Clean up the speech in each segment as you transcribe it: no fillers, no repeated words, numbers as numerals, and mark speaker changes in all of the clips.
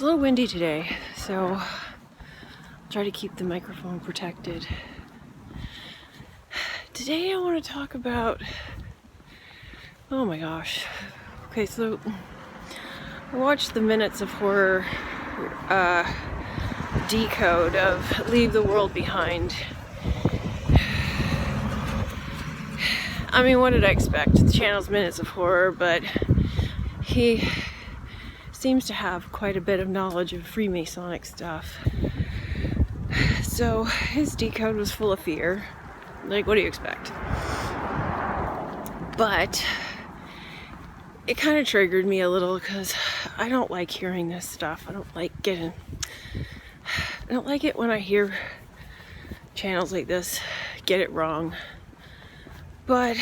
Speaker 1: a little windy today, so I'll try to keep the microphone protected. Today I want to talk about, oh my gosh. Okay, so I watched the Minutes of Horror decode of Leave the World Behind. I mean, what did I expect? The channel's Minutes of Horror, but he seems to have quite a bit of knowledge of Freemasonic stuff. So his decode was full of fear. Like, what do you expect? But it kind of triggered me a little because I don't like hearing this stuff. I don't like it when I hear channels like this get it wrong. But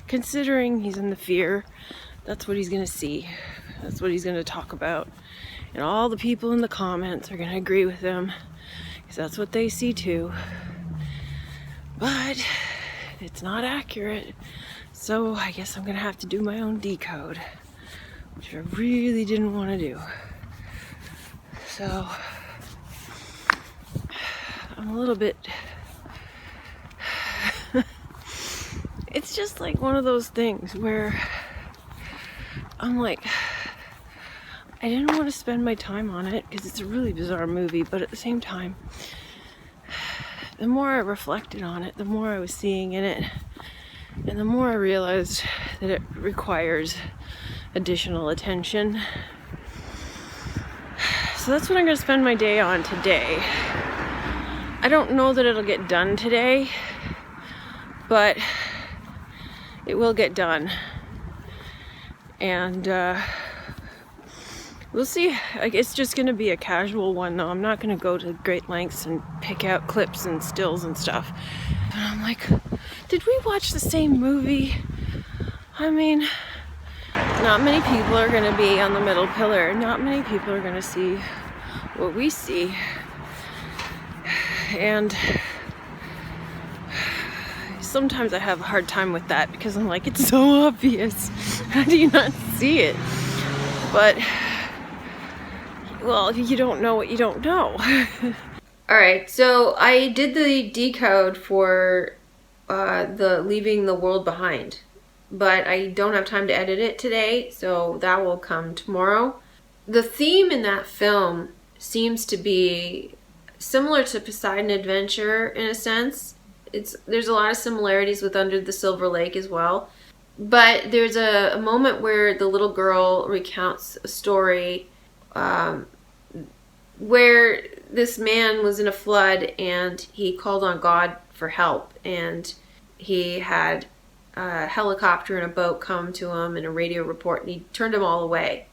Speaker 1: considering he's in the fear, that's what he's gonna see. That's what he's gonna talk about. And all the people in the comments are gonna agree with him because that's what they see too. But it's not accurate. So I guess I'm gonna have to do my own decode, which I really didn't want to do. So I'm a little bit, it's just like one of those things where I'm like, I didn't want to spend my time on it because it's a really bizarre movie, but at the same time, the more I reflected on it, the more I was seeing in it, and the more I realized that it requires additional attention. So that's what I'm going to spend my day on today. I don't know that it'll get done today, but it will get done. And we'll see. Like, it's just going to be a casual one, though. I'm not going to go to great lengths and pick out clips and stills and stuff. But I'm like, did we watch the same movie? I mean, not many people are going to be on the middle pillar. Not many people are going to see what we see. And sometimes I have a hard time with that because I'm like, it's so obvious. How do you not see it? But, well, you don't know what you don't know. Alright, so I did the decode for the Leaving the World Behind, but I don't have time to edit it today, so that will come tomorrow. The theme in that film seems to be similar to Poseidon Adventure in a sense. There's a lot of similarities with Under the Silver Lake as well. But there's a moment where the little girl recounts a story where this man was in a flood and he called on God for help. And he had a helicopter and a boat come to him and a radio report, and he turned them all away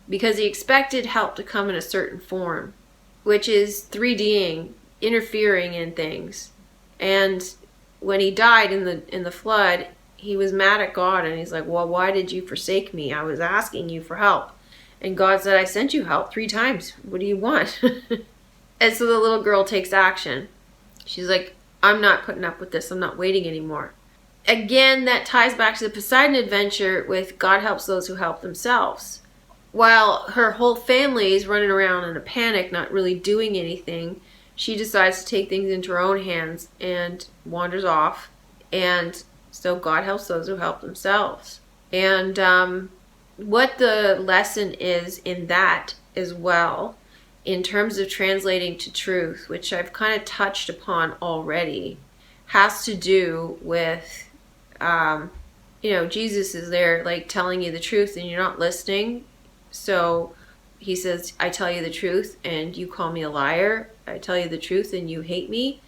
Speaker 1: because he expected help to come in a certain form, which is 3Ding, interfering in things. And when he died in the flood, he was mad at God, and he's like, well, why did you forsake me? I was asking you for help. And God said, I sent you help 3 times. What do you want? And so the little girl takes action. She's like, I'm not putting up with this. I'm not waiting anymore. Again, that ties back to the Poseidon Adventure with God helps those who help themselves. While her whole family is running around in a panic, not really doing anything, she decides to take things into her own hands and wanders off. And so God helps those who help themselves. And what the lesson is in that as well, in terms of translating to truth, which I've kind of touched upon already, has to do with, Jesus is there like telling you the truth and you're not listening. So he says, I tell you the truth and you call me a liar. I tell you the truth and you hate me.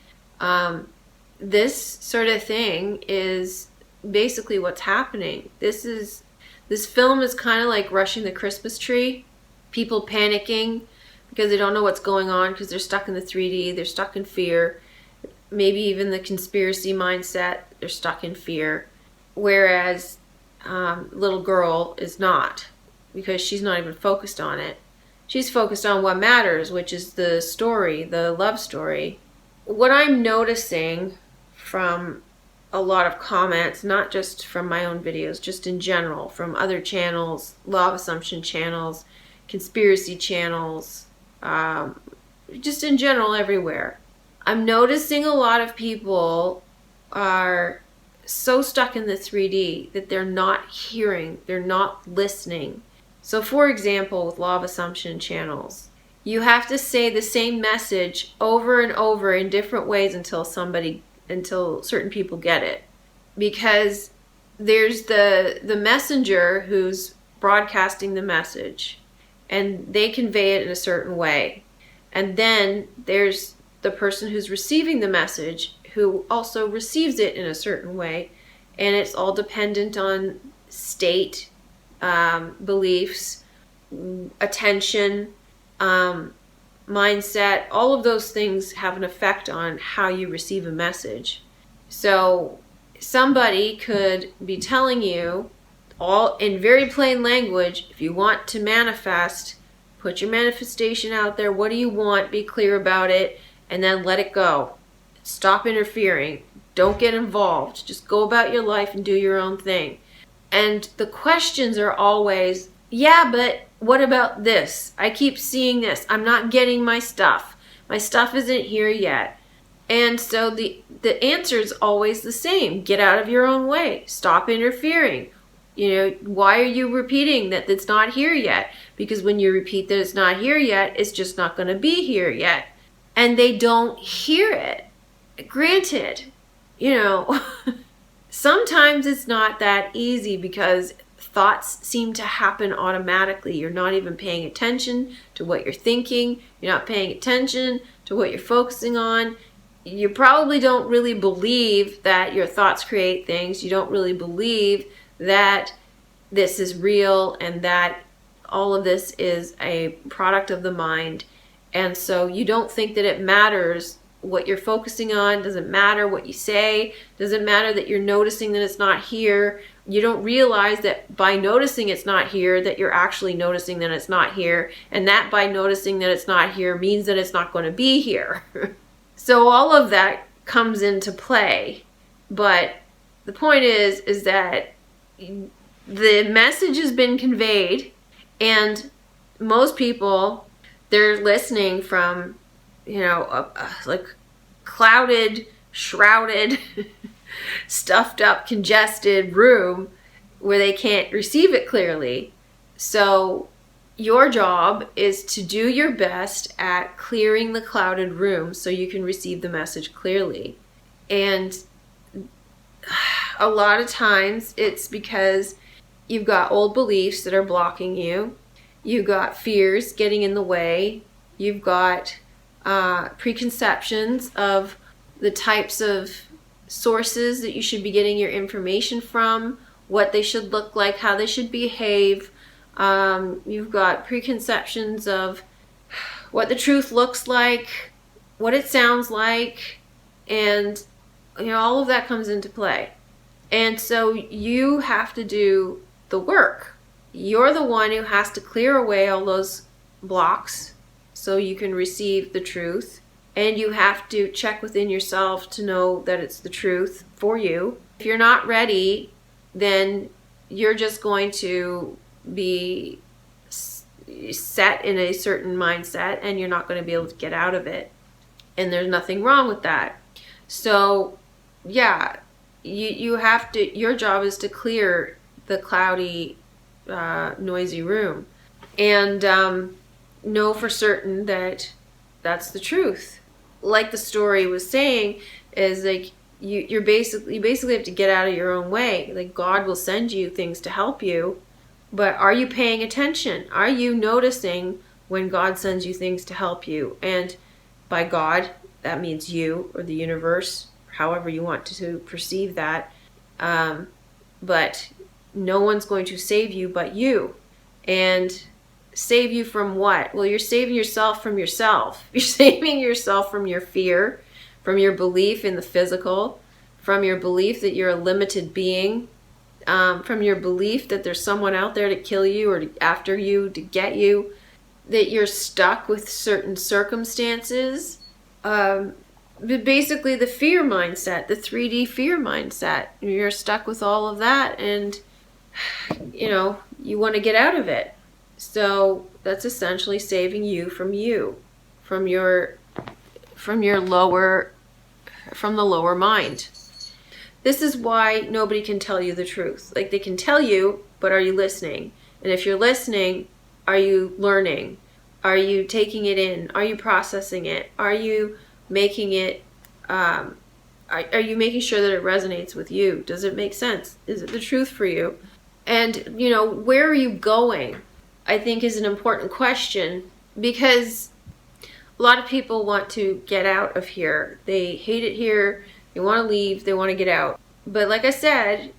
Speaker 1: This sort of thing is basically what's happening. This film is kind of like rushing the Christmas tree. People panicking because they don't know what's going on because they're stuck in the 3D. They're stuck in fear. Maybe even the conspiracy mindset. They're stuck in fear. Whereas little girl is not, because she's not even focused on it. She's focused on what matters, which is the story, the love story. What I'm noticing from a lot of comments, not just from my own videos, just in general, from other channels, law of assumption channels, conspiracy channels, just in general everywhere. I'm noticing a lot of people are so stuck in the 3D that they're not hearing, they're not listening. So for example, with law of assumption channels, you have to say the same message over and over in different ways until certain people get it. Because there's the messenger who's broadcasting the message, and they convey it in a certain way. And then there's the person who's receiving the message who also receives it in a certain way. And it's all dependent on state, beliefs, attention, mindset. All of those things have an effect on how you receive a message. So somebody could be telling you all in very plain language, if you want to manifest, put your manifestation out there. What do you want? Be clear about it, and then let it go. Stop interfering. Don't get involved. Just go about your life and do your own thing. And the questions are always, yeah, but what about this? I keep seeing this. I'm not getting my stuff. My stuff isn't here yet. And so the answer is always the same. Get out of your own way. Stop interfering. Why are you repeating that it's not here yet? Because when you repeat that it's not here yet, it's just not going to be here yet. And they don't hear it. Granted, sometimes it's not that easy because thoughts seem to happen automatically. You're not even paying attention to what you're thinking. You're not paying attention to what you're focusing on. You probably don't really believe that your thoughts create things. You don't really believe that this is real and that all of this is a product of the mind. And so you don't think that it matters what you're focusing on. Doesn't matter what you say. Doesn't matter that you're noticing that it's not here. You don't realize that by noticing it's not here, that you're actually noticing that it's not here. And that by noticing that it's not here means that it's not going to be here. So all of that comes into play. But the point is that the message has been conveyed, and most people, they're listening from, like clouded, shrouded, stuffed up, congested room where they can't receive it clearly. So your job is to do your best at clearing the clouded room so you can receive the message clearly. And a lot of times it's because you've got old beliefs that are blocking you. You've got fears getting in the way. You've got preconceptions of the types of sources that you should be getting your information from, what they should look like, how they should behave. You've got preconceptions of what the truth looks like, what it sounds like, and all of that comes into play. And so you have to do the work. You're the one who has to clear away all those blocks so you can receive the truth. And you have to check within yourself to know that it's the truth for you. If you're not ready, then you're just going to be set in a certain mindset and you're not going to be able to get out of it. And there's nothing wrong with that. So, yeah, you have to, your job is to clear the cloudy, noisy room. And know for certain that that's the truth. Like the story was saying, is like you basically have to get out of your own way. Like God will send you things to help you, but are you paying attention? Are you noticing when God sends you things to help you? And by God, that means you or the universe, however you want to perceive that. But no one's going to save you but you. And save you from what? Well, you're saving yourself from yourself. You're saving yourself from your fear, from your belief in the physical, from your belief that you're a limited being, from your belief that there's someone out there to kill you or after you, to get you, that you're stuck with certain circumstances. Basically the fear mindset, the 3D fear mindset. You're stuck with all of that and, you want to get out of it. So that's essentially saving you, from your lower, from the lower mind. This is why nobody can tell you the truth. Like, they can tell you, but are you listening? And if you're listening, are you learning? Are you taking it in? Are you processing it? Are you making it, are you making sure that it resonates with you? Does it make sense? Is it the truth for you? And, you know, where are you going? I think is an important question, because a lot of people want to get out of here. They hate it here. They want to leave. They want to get out. But like I said,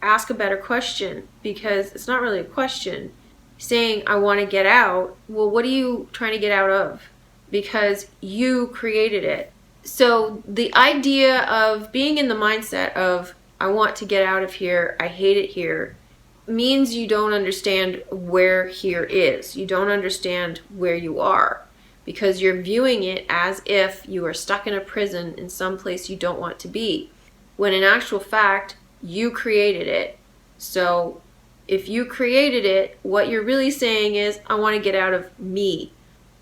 Speaker 1: ask a better question, because it's not really a question. Saying, I want to get out. Well, what are you trying to get out of? Because you created it. So the idea of being in the mindset of, I want to get out of here, I hate it here, means you don't understand where here is. You don't understand where you are, because you're viewing it as if you are stuck in a prison in some place you don't want to be, when in actual fact, you created it. So if you created it, what you're really saying is, I want to get out of me.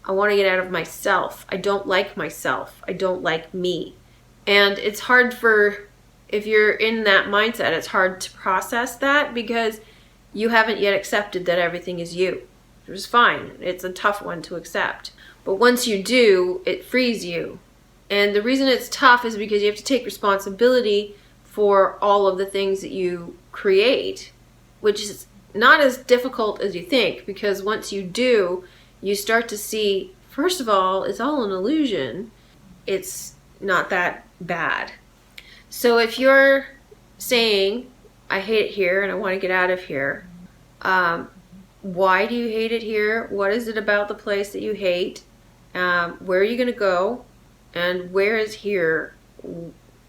Speaker 1: I want to get out of myself. I don't like myself. I don't like me. And it's hard if you're in that mindset, it's hard to process that, because you haven't yet accepted that everything is you. Which is fine. It's a tough one to accept. But once you do, it frees you. And the reason it's tough is because you have to take responsibility for all of the things that you create, which is not as difficult as you think, because once you do, you start to see, first of all, it's all an illusion. It's not that bad. So if you're saying, I hate it here and I want to get out of here, why do you hate it here? What is it about the place that you hate? Where are you going to go? And where is here?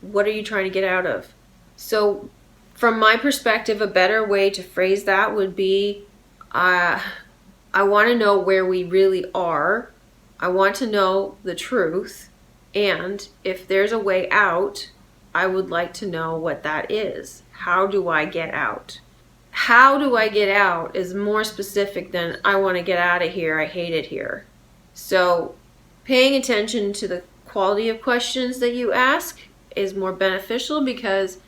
Speaker 1: What are you trying to get out of? So from my perspective, a better way to phrase that would be, I want to know where we really are. I want to know the truth. And if there's a way out, I would like to know what that is. How do I get out? How do I get out is more specific than, I want to get out of here, I hate it here. So paying attention to the quality of questions that you ask is more beneficial, because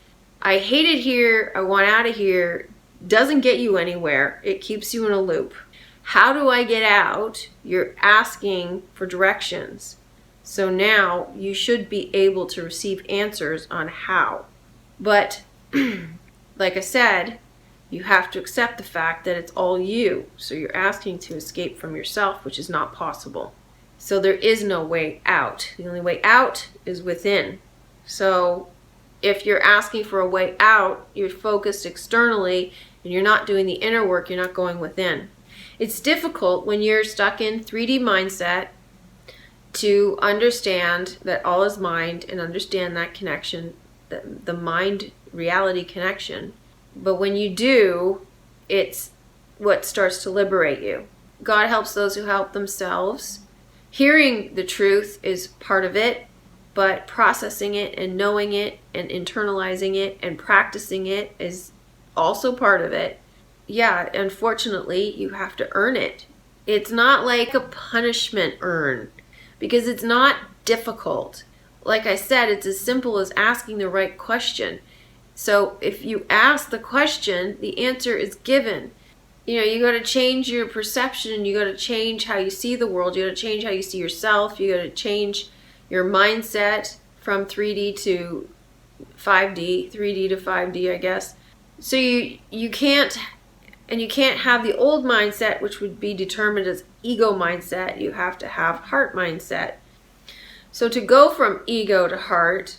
Speaker 1: I hate it here, I want out of here doesn't get you anywhere. It keeps you in a loop. How do I get out? You're asking for directions. So now you should be able to receive answers on how. But like I said, you have to accept the fact that it's all you. So you're asking to escape from yourself, which is not possible. So there is no way out. The only way out is within. So if you're asking for a way out, you're focused externally and you're not doing the inner work, you're not going within. It's difficult when you're stuck in 3D mindset to understand that all is mind and understand that connection, the mind-reality connection. But when you do, it's what starts to liberate you. God helps those who help themselves. Hearing the truth is part of it, but processing it and knowing it and internalizing it and practicing it is also part of it. Yeah, unfortunately, you have to earn it. It's not like a punishment earn, because it's not difficult. Like I said, it's as simple as asking the right question. So if you ask the question, the answer is given. You know, you got to change your perception. You got to change how you see the world. You got to change how you see yourself. You got to change your mindset from 3D to 5D, 3D to 5D, I guess. So you can't have the old mindset, which would be determined as ego mindset. You have to have heart mindset. So to go from ego to heart,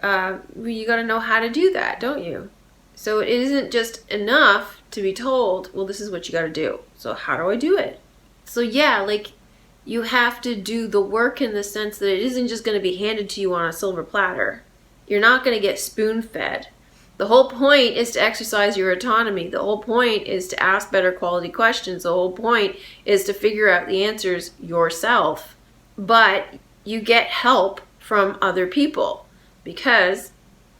Speaker 1: you got to know how to do that, don't you? So it isn't just enough to be told, well, this is what you got to do. So how do I do it? So yeah, like, you have to do the work in the sense that it isn't just going to be handed to you on a silver platter. You're not going to get spoon-fed. The whole point is to exercise your autonomy. The whole point is to ask better quality questions. The whole point is to figure out the answers yourself. But you get help from other people, because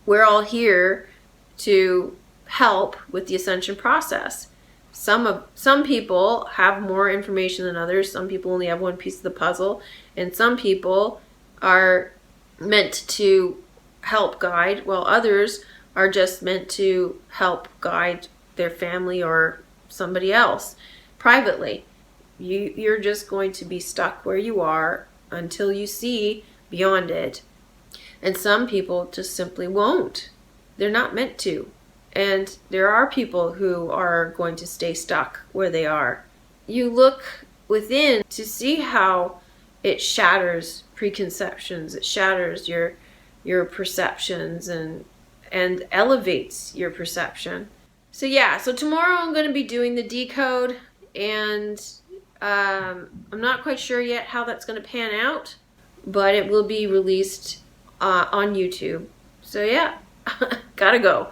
Speaker 1: we're all here to help with the ascension process. Some people have more information than others. Some people only have one piece of the puzzle, and some people are meant to help guide, while others are just meant to help guide their family or somebody else privately. You're just going to be stuck where you are until you see beyond it. And some people just simply won't. They're not meant to. And there are people who are going to stay stuck where they are. You look within to see how it shatters preconceptions. It shatters your perceptions and elevates your perception. So yeah, so tomorrow I'm going to be doing the decode, and I'm not quite sure yet how that's going to pan out, but it will be released on YouTube. So yeah, gotta go.